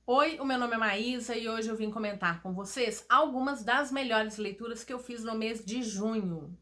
Oi, o meu nome é Maísa e hoje eu vim comentar com vocês algumas das melhores leituras que eu fiz no mês de junho.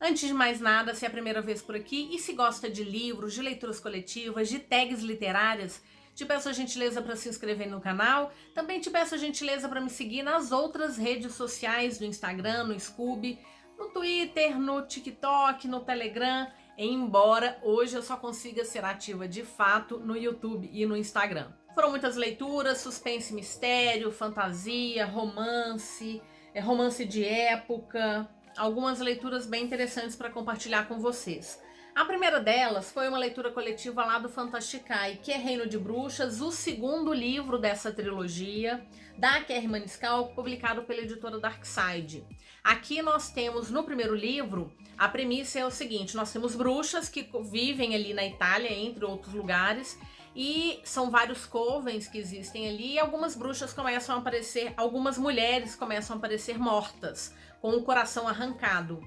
Antes de mais nada, se é a primeira vez por aqui e se gosta de livros, de leituras coletivas, de tags literárias, te peço a gentileza para se inscrever no canal. Também te peço a gentileza para me seguir nas outras redes sociais, no Instagram, no Scoob, no Twitter, no TikTok, no Telegram, embora hoje eu só consiga ser ativa de fato no YouTube e no Instagram. Foram muitas leituras, suspense, mistério, fantasia, romance, romance de época, algumas leituras bem interessantes para compartilhar com vocês. A primeira delas foi uma leitura coletiva lá do Fantasticai, que é Reino de Bruxas, o segundo livro dessa trilogia, da Kerri Maniscalco, publicado pela editora Darkside. Aqui nós temos, no primeiro livro, a premissa é o seguinte: nós temos bruxas que vivem ali na Itália, entre outros lugares, e são vários covens que existem ali, e algumas bruxas começam a aparecer, algumas mulheres começam a aparecer mortas, com o coração arrancado.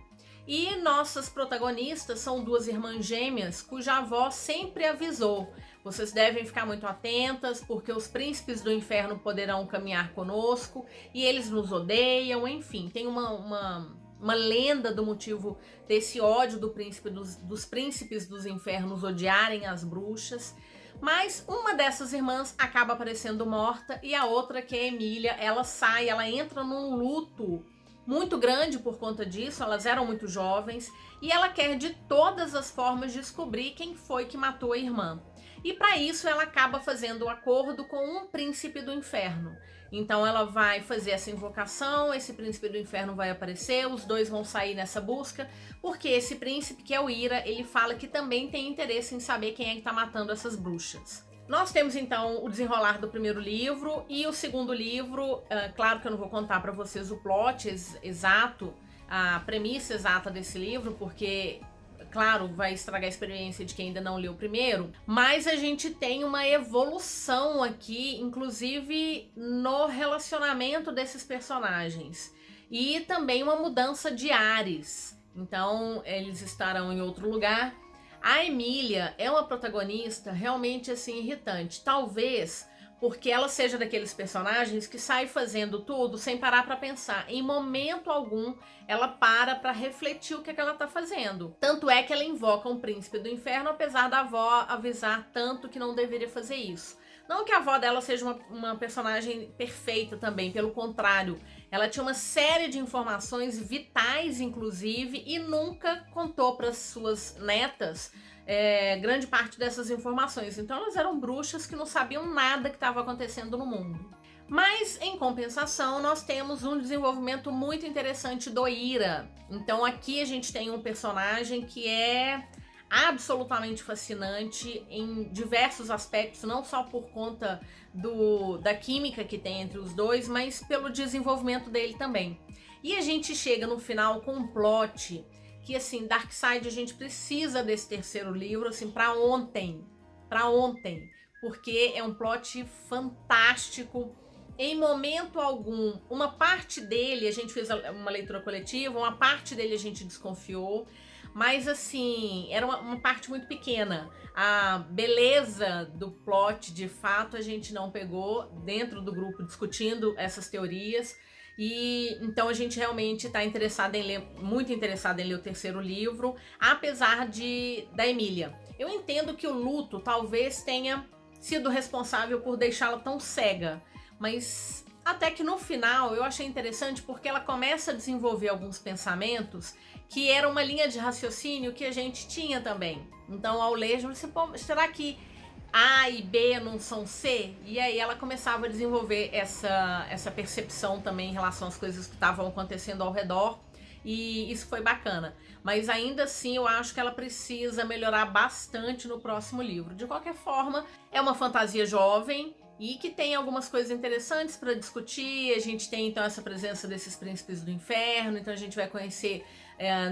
E nossas protagonistas são duas irmãs gêmeas cuja avó sempre avisou: vocês devem ficar muito atentas porque os príncipes do inferno poderão caminhar conosco e eles nos odeiam. Enfim, tem uma lenda do motivo desse ódio do príncipe dos príncipes dos infernos odiarem as bruxas. Mas uma dessas irmãs acaba aparecendo morta e a outra, que é a Emília, ela entra num luto muito grande por conta disso. Elas eram muito jovens e ela quer de todas as formas descobrir quem foi que matou a irmã. E para isso ela acaba fazendo um acordo com um príncipe do inferno. Então ela vai fazer essa invocação, esse príncipe do inferno vai aparecer, os dois vão sair nessa busca, porque esse príncipe, que é o Ira, ele fala que também tem interesse em saber quem é que tá matando essas bruxas. Nós temos então o desenrolar do primeiro livro e o segundo livro. Claro que eu não vou contar para vocês o plot exato, a premissa exata desse livro, porque, claro, vai estragar a experiência de quem ainda não leu o primeiro, mas a gente tem uma evolução aqui, inclusive no relacionamento desses personagens, e também uma mudança de ares. Então eles estarão em outro lugar. A Emília é uma protagonista realmente assim irritante, talvez porque ela seja daqueles personagens que sai fazendo tudo sem parar para pensar. Em momento algum ela para refletir o que ela tá fazendo. Tanto é que ela invoca um príncipe do inferno, apesar da avó avisar tanto que não deveria fazer isso. Não que a avó dela seja uma personagem perfeita também, pelo contrário, ela tinha uma série de informações vitais, inclusive, e nunca contou para suas netas grande parte dessas informações. Então elas eram bruxas que não sabiam nada que estava acontecendo no mundo. Mas, em compensação, nós temos um desenvolvimento muito interessante do Ira. Então aqui a gente tem um personagem que é absolutamente fascinante em diversos aspectos, não só por conta da química que tem entre os dois, mas pelo desenvolvimento dele também. E a gente chega no final com um plot que, assim, Darkside, a gente precisa desse terceiro livro, assim, para ontem, porque é um plot fantástico. Em momento algum, uma parte dele, a gente fez uma leitura coletiva, uma parte dele a gente desconfiou, mas assim, era uma parte muito pequena. A beleza do plot, de fato, a gente não pegou dentro do grupo discutindo essas teorias. E então a gente realmente está interessado em ler, muito interessado em ler o terceiro livro, apesar da Emília. Eu entendo que o luto talvez tenha sido responsável por deixá-la tão cega, mas até que no final eu achei interessante porque ela começa a desenvolver alguns pensamentos que era uma linha de raciocínio que a gente tinha também. Então, ao ler, você pô, será que A e B não são C? E aí ela começava a desenvolver essa percepção também em relação às coisas que estavam acontecendo ao redor. E isso foi bacana. Mas ainda assim eu acho que ela precisa melhorar bastante no próximo livro. De qualquer forma, é uma fantasia jovem e que tem algumas coisas interessantes para discutir. A gente tem então essa presença desses príncipes do inferno, então a gente vai conhecer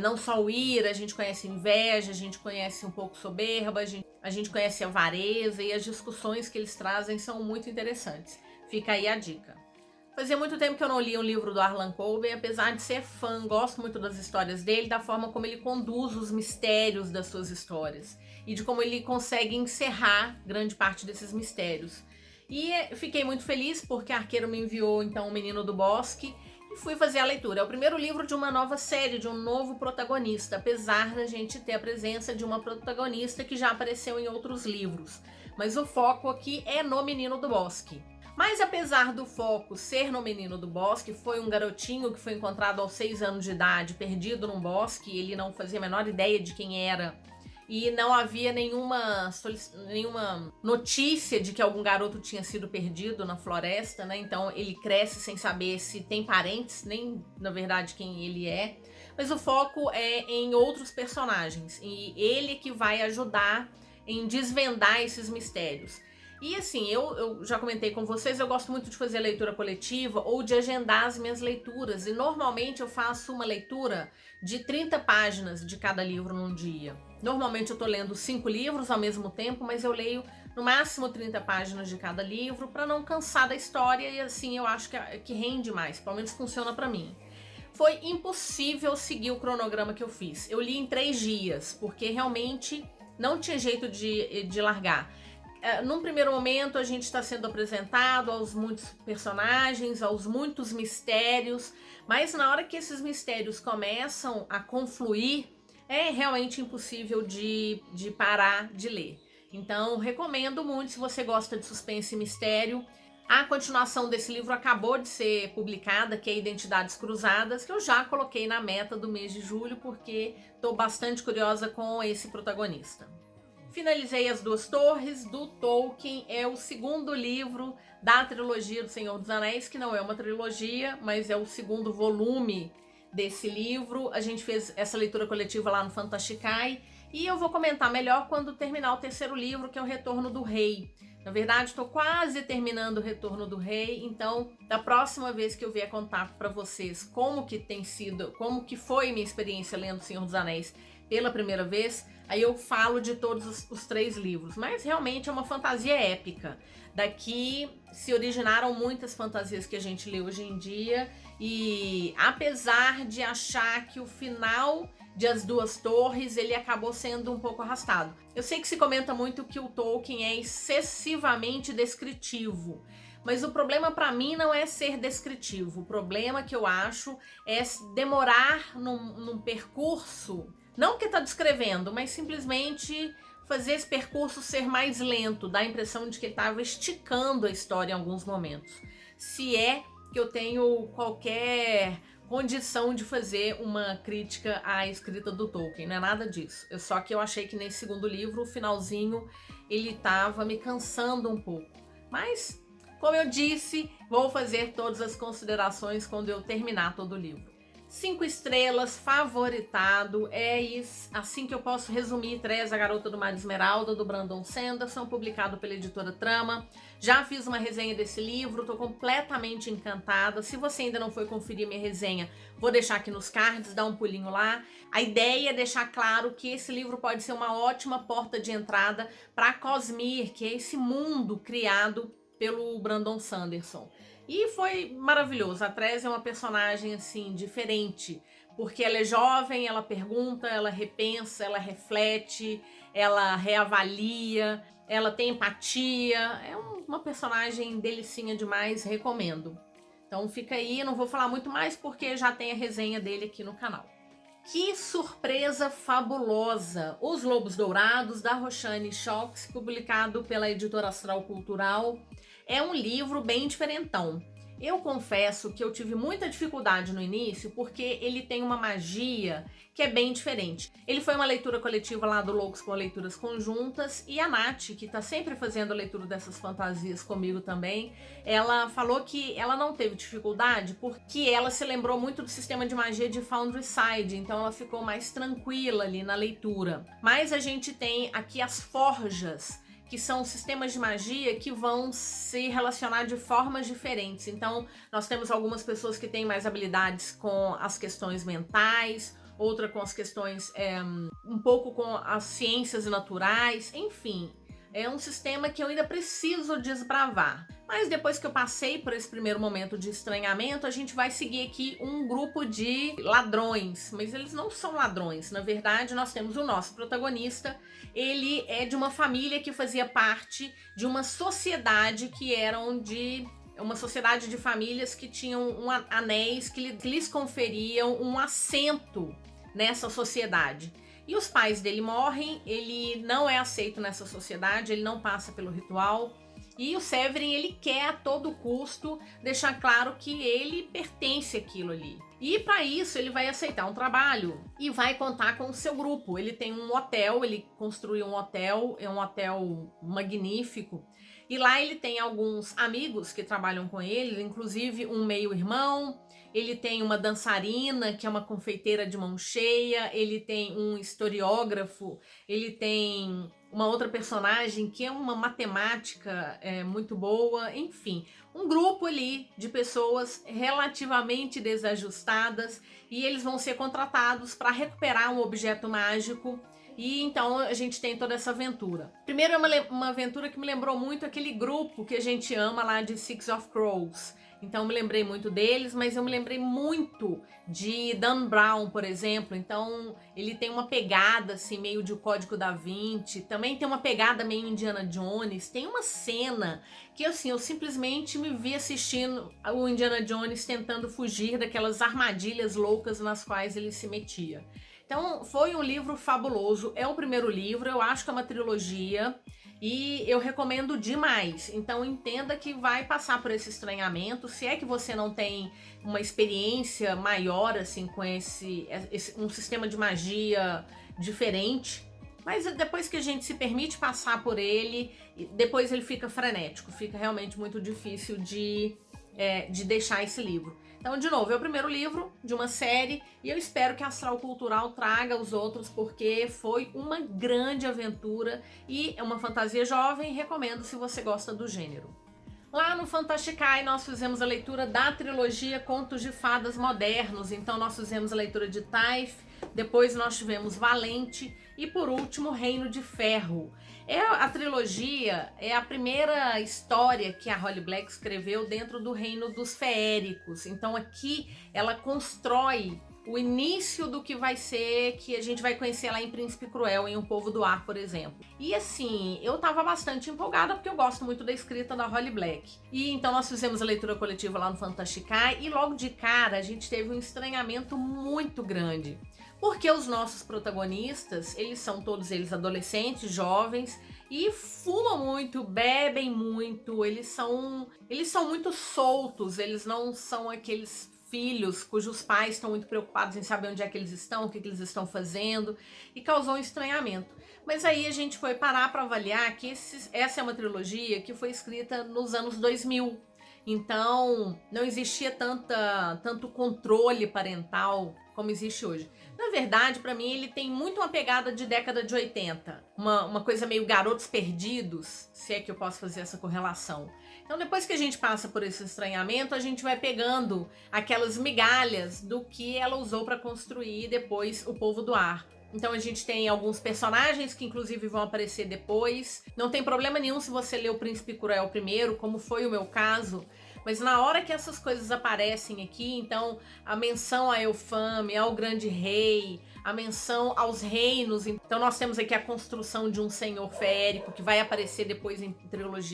não só o Ira, a gente conhece inveja, a gente conhece um pouco soberba, a gente conhece a avareza, e as discussões que eles trazem são muito interessantes. Fica aí a dica. Fazia muito tempo que eu não lia um livro do Harlan Coben, apesar de ser fã, gosto muito das histórias dele, da forma como ele conduz os mistérios das suas histórias e de como ele consegue encerrar grande parte desses mistérios. E fiquei muito feliz porque a Arqueiro me enviou então O Menino do Bosque e fui fazer a leitura. É o primeiro livro de uma nova série, de um novo protagonista, apesar da gente ter a presença de uma protagonista que já apareceu em outros livros. Mas o foco aqui é no Menino do Bosque. Mas apesar do foco ser no Menino do Bosque, foi um garotinho que foi encontrado aos 6 anos de idade, perdido num bosque, ele não fazia a menor ideia de quem era. E não havia nenhuma notícia de que algum garoto tinha sido perdido na floresta, né? Então ele cresce sem saber se tem parentes, nem na verdade quem ele é. Mas o foco é em outros personagens e ele que vai ajudar em desvendar esses mistérios. E assim, eu já comentei com vocês, eu gosto muito de fazer leitura coletiva ou de agendar as minhas leituras. E normalmente eu faço uma leitura de 30 páginas de cada livro num dia. Normalmente eu tô lendo 5 livros ao mesmo tempo, mas eu leio no máximo 30 páginas de cada livro para não cansar da história e assim eu acho que rende mais, pelo menos funciona para mim. Foi impossível seguir o cronograma que eu fiz. Eu li em 3 dias, porque realmente não tinha jeito de largar. Num primeiro momento a gente está sendo apresentado aos muitos personagens, aos muitos mistérios, mas na hora que esses mistérios começam a confluir, é realmente impossível de parar de ler. Então recomendo muito se você gosta de suspense e mistério. A continuação desse livro acabou de ser publicada, que é Identidades Cruzadas, que eu já coloquei na meta do mês de julho, porque estou bastante curiosa com esse protagonista. Finalizei As Duas Torres, do Tolkien, é o segundo livro da trilogia do Senhor dos Anéis, que não é uma trilogia, mas é o segundo volume desse livro. A gente fez essa leitura coletiva lá no Fantasticai, e eu vou comentar melhor quando terminar o terceiro livro, que é o Retorno do Rei. Na verdade, estou quase terminando o Retorno do Rei, então da próxima vez que eu vier contar para vocês como que foi minha experiência lendo O Senhor dos Anéis pela primeira vez, aí eu falo de todos os 3 livros. Mas realmente é uma fantasia épica. Daqui se originaram muitas fantasias que a gente lê hoje em dia, e apesar de achar que o final de As Duas Torres ele acabou sendo um pouco arrastado. Eu sei que se comenta muito que o Tolkien é excessivamente descritivo, mas o problema para mim não é ser descritivo. O problema que eu acho é demorar num percurso, não que tá descrevendo, mas simplesmente fazer esse percurso ser mais lento, dá a impressão de que ele estava esticando a história em alguns momentos. Se é que eu tenho qualquer condição de fazer uma crítica à escrita do Tolkien, não é nada disso. Só que eu achei que nesse segundo livro, o finalzinho, ele tava me cansando um pouco. Mas, como eu disse, vou fazer todas as considerações quando eu terminar todo o livro. 5 estrelas, favoritado, é isso, assim que eu posso resumir Trés, a Garota do Mar Esmeralda, do Brandon Sanderson, publicado pela editora Trama. Já fiz uma resenha desse livro, tô completamente encantada. Se você ainda não foi conferir minha resenha, vou deixar aqui nos cards, dá um pulinho lá. A ideia é deixar claro que esse livro pode ser uma ótima porta de entrada para Cosmere, que é esse mundo criado pelo Brandon Sanderson. E foi maravilhoso. A Trés é uma personagem assim diferente, porque ela é jovem, ela pergunta, ela repensa, ela reflete, ela reavalia, ela tem empatia. É uma personagem delicinha demais, recomendo. Então fica aí, não vou falar muito mais porque já tem a resenha dele aqui no canal. Que surpresa fabulosa! Os Lobos Dourados, da Roshani Shocks, publicado pela editora Astral Cultural. É um livro bem diferentão. Eu confesso que eu tive muita dificuldade no início porque ele tem uma magia que é bem diferente. Ele foi uma leitura coletiva lá do Loucos por Leituras Conjuntas, e a Nath, que tá sempre fazendo a leitura dessas fantasias comigo também, ela falou que ela não teve dificuldade porque ela se lembrou muito do sistema de magia de Foundryside, então ela ficou mais tranquila ali na leitura. Mas a gente tem aqui as forjas, que são sistemas de magia que vão se relacionar de formas diferentes. Então, nós temos algumas pessoas que têm mais habilidades com as questões mentais, outra com as questões, um pouco com as ciências naturais, enfim. É um sistema que eu ainda preciso desbravar. Mas depois que eu passei por esse primeiro momento de estranhamento, a gente vai seguir aqui um grupo de ladrões, mas eles não são ladrões. Na verdade, nós temos o nosso protagonista, ele é de uma família que fazia parte de uma sociedade que eram de uma sociedade de famílias que tinham anéis que lhes conferiam um assento nessa sociedade. E os pais dele morrem, ele não é aceito nessa sociedade, ele não passa pelo ritual. E o Severin, ele quer a todo custo deixar claro que ele pertence àquilo ali. E para isso ele vai aceitar um trabalho e vai contar com o seu grupo. Ele tem um hotel, ele construiu um hotel, é um hotel magnífico. E lá ele tem alguns amigos que trabalham com ele, inclusive um meio-irmão. Ele tem uma dançarina, que é uma confeiteira de mão cheia. Ele tem um historiógrafo. Ele tem uma outra personagem que é uma matemática muito boa. Enfim, um grupo ali de pessoas relativamente desajustadas. E eles vão ser contratados para recuperar um objeto mágico. E então a gente tem toda essa aventura. Primeiro é uma aventura que me lembrou muito aquele grupo que a gente ama lá de Six of Crows. Então eu me lembrei muito deles, mas eu me lembrei muito de Dan Brown, por exemplo. Então ele tem uma pegada assim meio de O Código da Vinci, também tem uma pegada meio Indiana Jones. Tem uma cena que assim, eu simplesmente me vi assistindo o Indiana Jones tentando fugir daquelas armadilhas loucas nas quais ele se metia. Então foi um livro fabuloso, é o primeiro livro, eu acho que é uma trilogia e eu recomendo demais. Então entenda que vai passar por esse estranhamento, se é que você não tem uma experiência maior assim com um sistema de magia diferente. Mas depois que a gente se permite passar por ele, depois ele fica frenético, fica realmente muito difícil de deixar esse livro. Então, de novo, é o primeiro livro de uma série e eu espero que a Astral Cultural traga os outros porque foi uma grande aventura e é uma fantasia jovem, recomendo se você gosta do gênero. Lá no Fantasticai nós fizemos a leitura da trilogia Contos de Fadas Modernos, então nós fizemos a leitura de Taif, depois nós tivemos Valente e por último Reino de Ferro. A trilogia é a primeira história que a Holly Black escreveu dentro do reino dos feéricos, então aqui ela constrói o início do que vai ser, que a gente vai conhecer lá em Príncipe Cruel, em O Povo do Ar, por exemplo. E assim, eu tava bastante empolgada porque eu gosto muito da escrita da Holly Black. E então nós fizemos a leitura coletiva lá no Fantasticai e logo de cara a gente teve um estranhamento muito grande. Porque os nossos protagonistas, eles são todos eles adolescentes, jovens, e fumam muito, bebem muito, eles são muito soltos, eles não são aqueles filhos cujos pais estão muito preocupados em saber onde é que eles estão, o que eles estão fazendo, e causou um estranhamento. Mas aí a gente foi parar para avaliar que essa é uma trilogia que foi escrita nos anos 2000, então não existia tanto controle parental como existe hoje. Na verdade, para mim, ele tem muito uma pegada de década de 80, uma coisa meio Garotos Perdidos, se é que eu posso fazer essa correlação. Então, depois que a gente passa por esse estranhamento, a gente vai pegando aquelas migalhas do que ela usou para construir depois O Povo do Ar. Então a gente tem alguns personagens que inclusive vão aparecer depois. Não tem problema nenhum se você ler O Príncipe Cruel primeiro, como foi o meu caso. Mas na hora que essas coisas aparecem aqui, então a menção a Eufame, ao Grande Rei, a menção aos reinos. Então nós temos aqui a construção de um senhor feérico que vai aparecer depois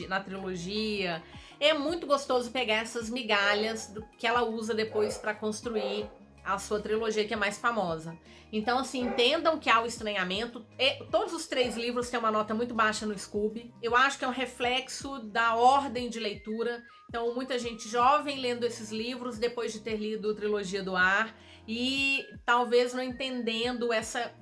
na trilogia. É muito gostoso pegar essas migalhas que ela usa depois para construir a sua trilogia que é mais famosa. Então, assim, entendam que há o estranhamento. Todos os 3 livros têm uma nota muito baixa no Scoob. Eu acho que é um reflexo da ordem de leitura. Então, muita gente jovem lendo esses livros depois de ter lido a Trilogia do Ar e talvez não entendendo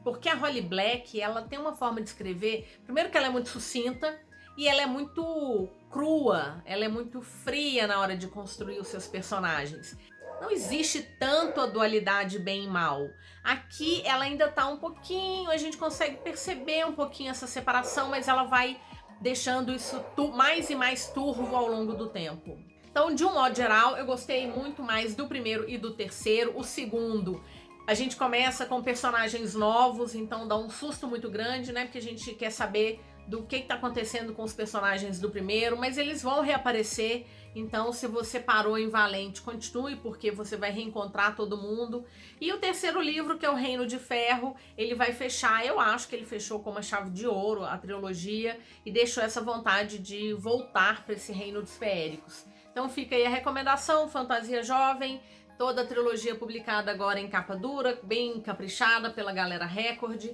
porque a Holly Black, ela tem uma forma de escrever, primeiro que ela é muito sucinta e ela é muito crua, ela é muito fria na hora de construir os seus personagens. Não existe tanto a dualidade bem e mal. Aqui ela ainda tá um pouquinho, a gente consegue perceber um pouquinho essa separação, mas ela vai deixando isso mais e mais turvo ao longo do tempo. Então, de um modo geral, eu gostei muito mais do primeiro e do terceiro. O segundo, a gente começa com personagens novos, então dá um susto muito grande, né? Porque a gente quer saber do que tá acontecendo com os personagens do primeiro, mas eles vão reaparecer. Então, se você parou em Valente, continue, porque você vai reencontrar todo mundo. E o terceiro livro, que é o Reino de Ferro, ele vai fechar, eu acho que ele fechou com uma chave de ouro a trilogia e deixou essa vontade de voltar para esse Reino dos Feéricos. Então fica aí a recomendação, fantasia jovem, toda a trilogia publicada agora em capa dura, bem caprichada pela Galera Record.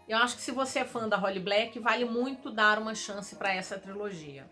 Eu acho que se você é fã da Holly Black, vale muito dar uma chance para essa trilogia.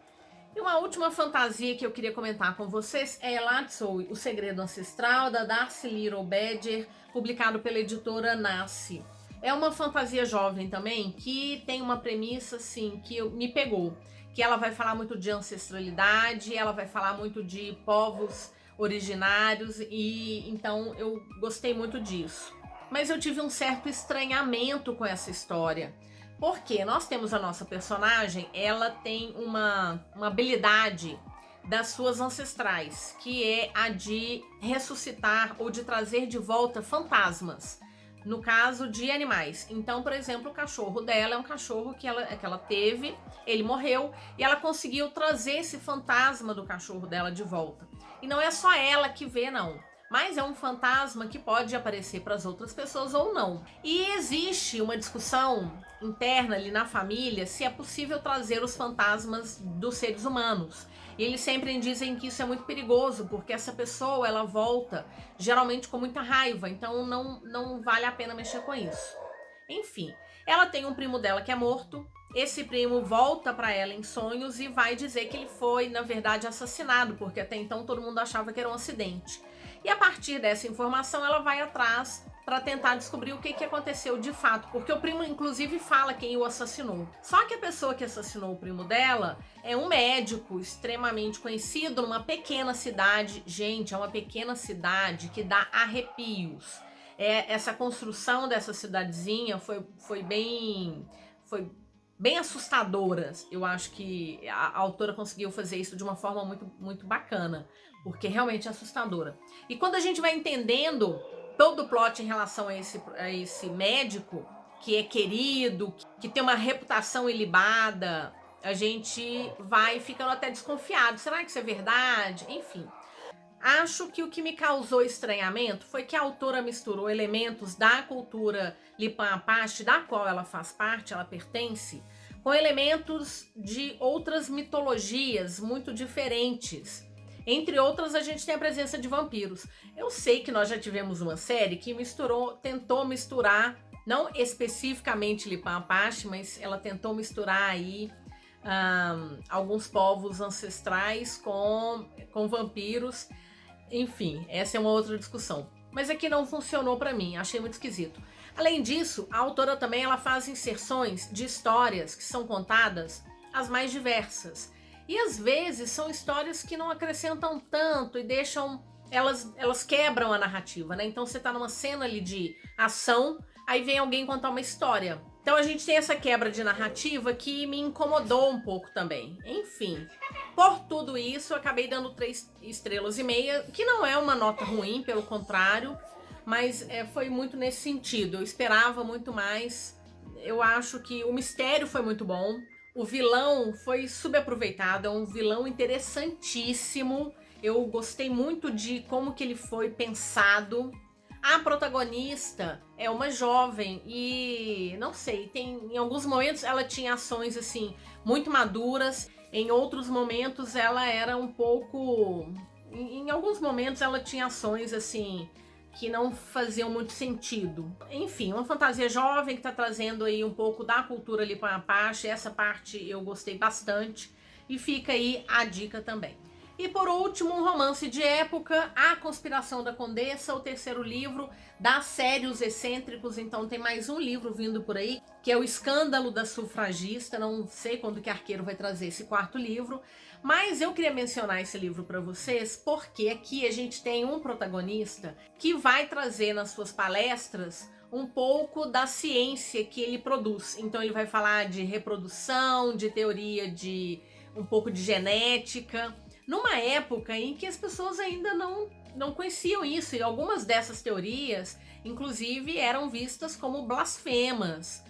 E uma última fantasia que eu queria comentar com vocês é Elatsou, O Segredo Ancestral, da Darcy Little Badger, publicado pela editora Nasce. É uma fantasia jovem também, que tem uma premissa, assim, que me pegou. Que ela vai falar muito de ancestralidade, ela vai falar muito de povos originários, e então eu gostei muito disso. Mas eu tive um certo estranhamento com essa história. Porque nós temos a nossa personagem, ela tem uma habilidade das suas ancestrais, que é a de ressuscitar ou de trazer de volta fantasmas, no caso de animais. Então, por exemplo, o cachorro dela é um cachorro que ela teve, ele morreu, e ela conseguiu trazer esse fantasma do cachorro dela de volta. E não é só ela que vê, não. Mas é um fantasma que pode aparecer para as outras pessoas ou não. E existe uma discussão interna ali na família se é possível trazer os fantasmas dos seres humanos. E eles sempre dizem que isso é muito perigoso, porque essa pessoa, ela volta geralmente com muita raiva, então não vale a pena mexer com isso. Enfim, ela tem um primo dela que é morto. Esse primo volta para ela em sonhos e vai dizer que ele foi, na verdade, assassinado, porque até então todo mundo achava que era um acidente. E a partir dessa informação, ela vai atrás para tentar descobrir o que aconteceu de fato, porque o primo, inclusive, fala quem o assassinou. Só que a pessoa que assassinou o primo dela é um médico extremamente conhecido numa pequena cidade. Gente, é uma pequena cidade que dá arrepios. Essa construção dessa cidadezinha foi bem assustadora. Eu acho que a autora conseguiu fazer isso de uma forma muito, muito bacana, porque realmente é assustadora. E quando a gente vai entendendo todo o plot em relação a esse médico, que é querido, que tem uma reputação ilibada, a gente vai ficando até desconfiado. Será que isso é verdade? Enfim. Acho que o que me causou estranhamento foi que a autora misturou elementos da cultura Lipan Apache, da qual ela faz parte, ela pertence, com elementos de outras mitologias muito diferentes. Entre outras, a gente tem a presença de vampiros. Eu sei que nós já tivemos uma série que tentou misturar, não especificamente Lipan Apache, mas ela tentou misturar aí alguns povos ancestrais com vampiros. Enfim, essa é uma outra discussão. Mas aqui não funcionou pra mim, achei muito esquisito. Além disso, a autora também ela faz inserções de histórias que são contadas as mais diversas. E às vezes são histórias que não acrescentam tanto e deixam... Elas quebram a narrativa, né? Então você tá numa cena ali de ação, aí vem alguém contar uma história. Então a gente tem essa quebra de narrativa que me incomodou um pouco também. Enfim, por tudo isso, eu acabei dando 3,5 estrelas, que não é uma nota ruim, pelo contrário, mas foi muito nesse sentido. Eu esperava muito mais. Eu acho que o mistério foi muito bom. O vilão foi subaproveitado, é um vilão interessantíssimo. Eu gostei muito de como que ele foi pensado. A protagonista é uma jovem e, não sei, em alguns momentos ela tinha ações assim muito maduras, em outros momentos ela era um pouco... Em alguns momentos ela tinha ações assim que não faziam muito sentido. Enfim, uma fantasia jovem que está trazendo aí um pouco da cultura Lipan Apache. Essa parte eu gostei bastante e fica aí a dica também. E por último, um romance de época, A Conspiração da Condessa, o terceiro livro da série Os Excêntricos. Então tem mais um livro vindo por aí, que é O Escândalo da Sufragista. Não sei quando que Arqueiro vai trazer esse quarto livro, mas eu queria mencionar esse livro para vocês, porque aqui a gente tem um protagonista que vai trazer nas suas palestras um pouco da ciência que ele produz. Então ele vai falar de reprodução, de teoria de um pouco de genética, numa época em que as pessoas ainda não conheciam isso, e algumas dessas teorias, inclusive, eram vistas como blasfemas.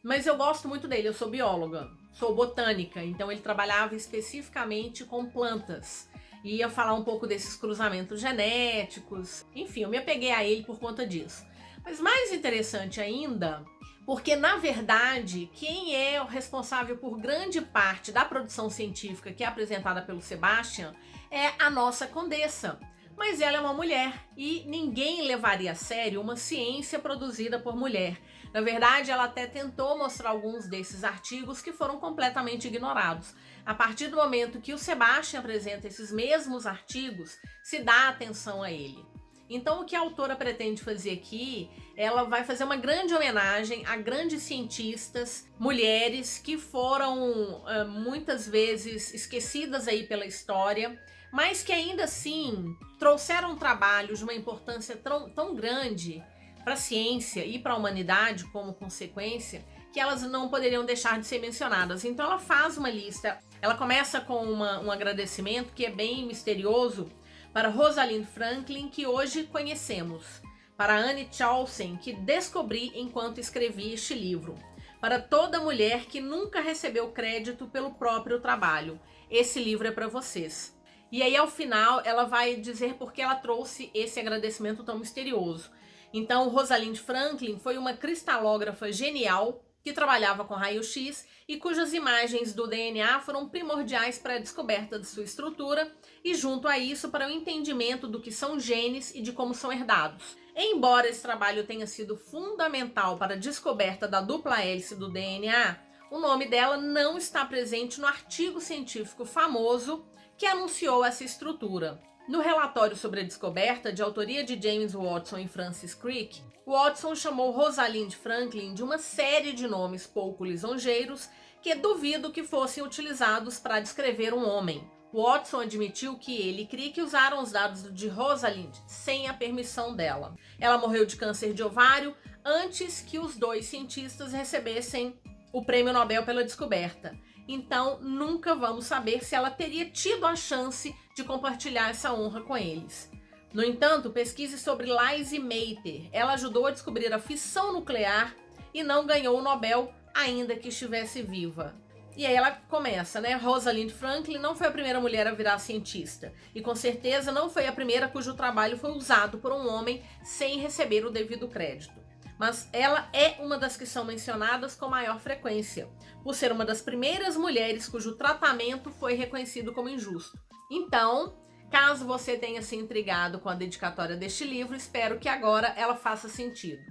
Mas eu gosto muito dele, eu sou bióloga, sou botânica, então ele trabalhava especificamente com plantas. E ia falar um pouco desses cruzamentos genéticos. Enfim, eu me apeguei a ele por conta disso. Mas mais interessante ainda, porque na verdade, quem é o responsável por grande parte da produção científica que é apresentada pelo Sebastian é a nossa Condessa. Mas ela é uma mulher e ninguém levaria a sério uma ciência produzida por mulher. Na verdade, ela até tentou mostrar alguns desses artigos que foram completamente ignorados. A partir do momento que o Sebastian apresenta esses mesmos artigos, se dá atenção a ele. Então, o que a autora pretende fazer aqui, ela vai fazer uma grande homenagem a grandes cientistas, mulheres que foram muitas vezes esquecidas aí pela história, mas que ainda assim trouxeram trabalhos de uma importância tão grande para a ciência e para a humanidade como consequência, que elas não poderiam deixar de ser mencionadas. Então ela faz uma lista, ela começa com um agradecimento que é bem misterioso para Rosalind Franklin, que hoje conhecemos, para Anne Chauncey, que descobri enquanto escrevi este livro, para toda mulher que nunca recebeu crédito pelo próprio trabalho. Esse livro é para vocês. E aí, ao final, ela vai dizer por que ela trouxe esse agradecimento tão misterioso. Então, Rosalind Franklin foi uma cristalógrafa genial que trabalhava com raio-x e cujas imagens do DNA foram primordiais para a descoberta de sua estrutura e, junto a isso, para o entendimento do que são genes e de como são herdados. Embora esse trabalho tenha sido fundamental para a descoberta da dupla hélice do DNA, o nome dela não está presente no artigo científico famoso que anunciou essa estrutura. No relatório sobre a descoberta, de autoria de James Watson e Francis Crick, Watson chamou Rosalind Franklin de uma série de nomes pouco lisonjeiros que duvido que fossem utilizados para descrever um homem. Watson admitiu que ele e Crick usaram os dados de Rosalind sem a permissão dela. Ela morreu de câncer de ovário antes que os dois cientistas recebessem o prêmio Nobel pela descoberta. Então, nunca vamos saber se ela teria tido a chance de compartilhar essa honra com eles. No entanto, pesquise sobre Lise Meitner. Ela ajudou a descobrir a fissão nuclear e não ganhou o Nobel, ainda que estivesse viva. E aí ela começa, né? Rosalind Franklin não foi a primeira mulher a virar cientista. E com certeza não foi a primeira cujo trabalho foi usado por um homem sem receber o devido crédito. Mas ela é uma das que são mencionadas com maior frequência, por ser uma das primeiras mulheres cujo tratamento foi reconhecido como injusto. Então, caso você tenha se intrigado com a dedicatória deste livro, espero que agora ela faça sentido.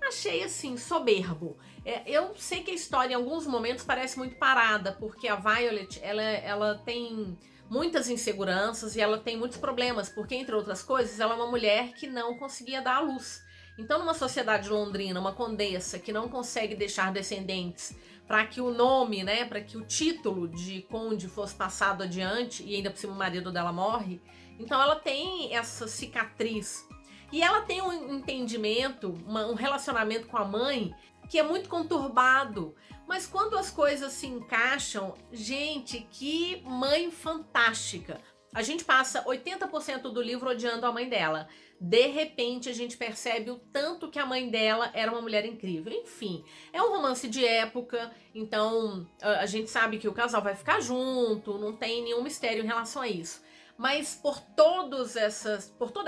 Achei assim, soberbo. Eu sei que a história em alguns momentos parece muito parada, porque a Violet, ela tem muitas inseguranças e ela tem muitos problemas, porque, entre outras coisas, ela é uma mulher que não conseguia dar à luz. Então, numa sociedade londrina, uma condessa que não consegue deixar descendentes para que o nome, né, para que o título de conde fosse passado adiante, e ainda por cima o marido dela morre, então ela tem essa cicatriz. E ela tem um entendimento, um relacionamento com a mãe que é muito conturbado. Mas quando as coisas se encaixam, gente, que mãe fantástica. A gente passa 80% do livro odiando a mãe dela. De repente, a gente percebe o tanto que a mãe dela era uma mulher incrível. Enfim, é um romance de época, então a gente sabe que o casal vai ficar junto, não tem nenhum mistério em relação a isso. Mas por toda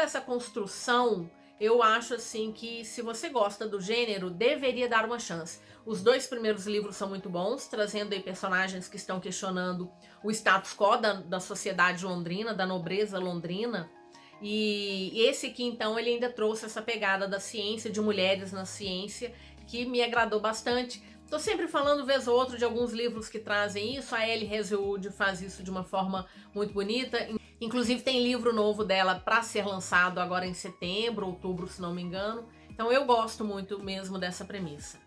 essa construção, eu acho assim que se você gosta do gênero, deveria dar uma chance. Os 2 primeiros livros são muito bons, trazendo aí personagens que estão questionando o status quo da sociedade londrina, da nobreza londrina. E esse aqui, então, ele ainda trouxe essa pegada da ciência, de mulheres na ciência, que me agradou bastante. Tô sempre falando, vez ou outra, de alguns livros que trazem isso. A Ellie Hazelwood faz isso de uma forma muito bonita. Inclusive, tem livro novo dela para ser lançado agora em setembro, outubro, se não me engano. Então, eu gosto muito mesmo dessa premissa.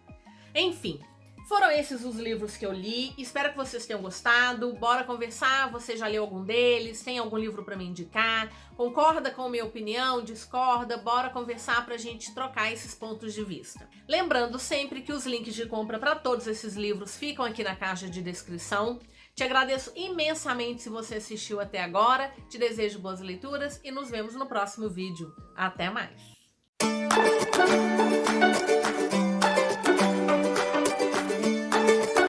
Enfim, foram esses os livros que eu li. Espero que vocês tenham gostado. Bora conversar. Você já leu algum deles? Tem algum livro para me indicar? Concorda com a minha opinião? Discorda? Bora conversar pra gente trocar esses pontos de vista. Lembrando sempre que os links de compra para todos esses livros ficam aqui na caixa de descrição. Te agradeço imensamente se você assistiu até agora. Te desejo boas leituras e nos vemos no próximo vídeo. Até mais!